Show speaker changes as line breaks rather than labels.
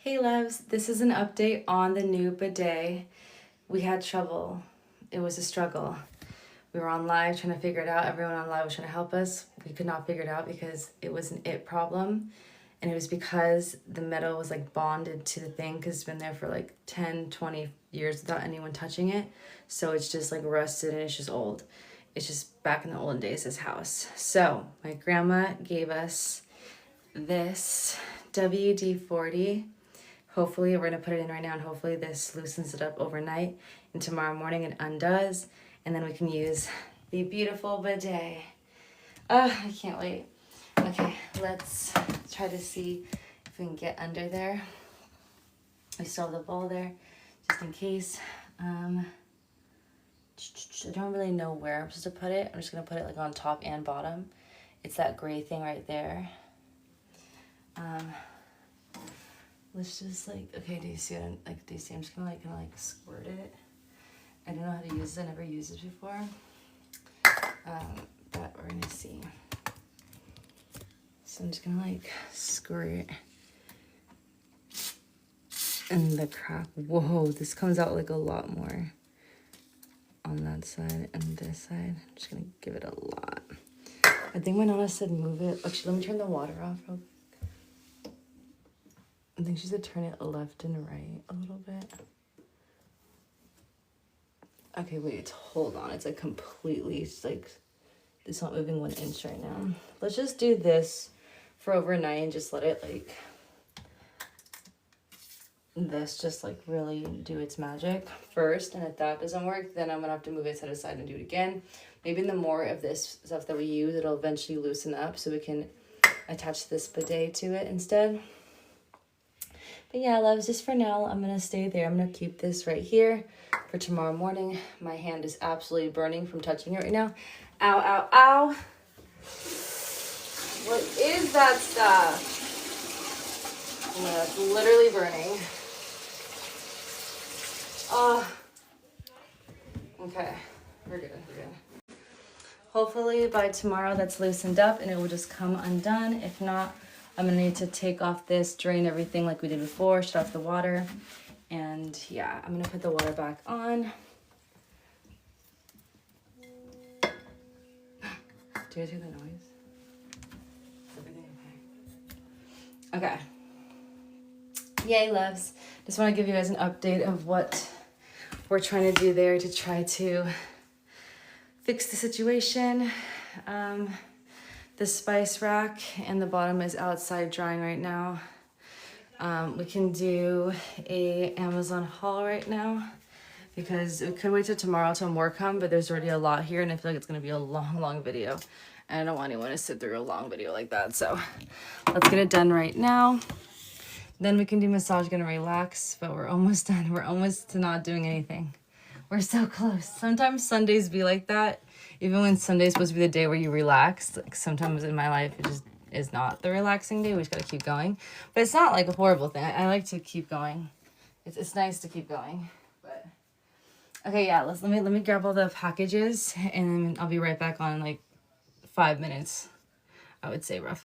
Hey loves, this is an update on the new bidet. We had trouble. It was a struggle. We were on live trying to figure it out. Everyone on live was trying to help us. We could not figure it out because it was an it problem. And it was because the metal was like bonded to the thing because it's been there for like 10, 20 years without anyone touching it. So it's just like rusted and it's just old. It's just back in the olden days, this house. So my grandma gave us this WD-40. Hopefully, we're gonna put it in right now and hopefully this loosens it up overnight and tomorrow morning it undoes and then we can use the beautiful bidet. I can't wait. Okay, let's try to see if we can get under there. We still have the bowl there, just in case. I don't really know where I'm supposed to put it. I'm just gonna put it like on top and bottom. It's that gray thing right there. Let's just like, okay, do you see it? Like, do you see? I'm just gonna like squirt it. I don't know how to use it. I never used it before. But we're gonna see. So I'm just gonna like squirt in the crack. Whoa, this comes out like a lot more on that side and this side. I'm just gonna give it a lot. I think my nana said move it. Actually, let me turn the water off real quick. I think she said turn it left and right a little bit. Okay, wait, hold on. It's like completely, it's like, it's not moving 1 inch right now. Let's just do this for overnight and just let it like, this just like really do its magic first. And if that doesn't work, then I'm gonna have to move it side to side and do it again. Maybe the more of this stuff that we use, it'll eventually loosen up so we can attach this bidet to it instead. But yeah, loves, just for now, I'm going to stay there. I'm going to keep this right here for tomorrow morning. My hand is absolutely burning from touching it right now. Ow, ow, ow. What is that stuff? No, it's literally burning. Okay, we're good, we're good. Hopefully by tomorrow that's loosened up and it will just come undone. If not, I'm gonna need to take off this, drain everything like we did before, shut off the water, and yeah, I'm gonna put the water back on. Do you guys hear the noise? Is everything okay? Okay. Yay, loves. Just wanna give you guys an update of what we're trying to do there to try to fix the situation. The spice rack and the bottom is outside drying right now. We can do a Amazon haul right now because it could wait till tomorrow till more come, but there's already a lot here and I feel like it's gonna be a long video. And I don't want anyone to sit through a long video like that. So let's get it done right now. Then we can do massage, gonna relax, but we're almost done. We're almost to not doing anything. We're so close. Sometimes Sundays be like that. Even when Sunday's supposed to be the day where you relax, like sometimes in my life, it just is not the relaxing day. We just gotta keep going. But it's not like a horrible thing. I like to keep going. It's nice to keep going. But okay, yeah, let me grab all the packages and I'll be right back on in like 5 minutes, I would say roughly.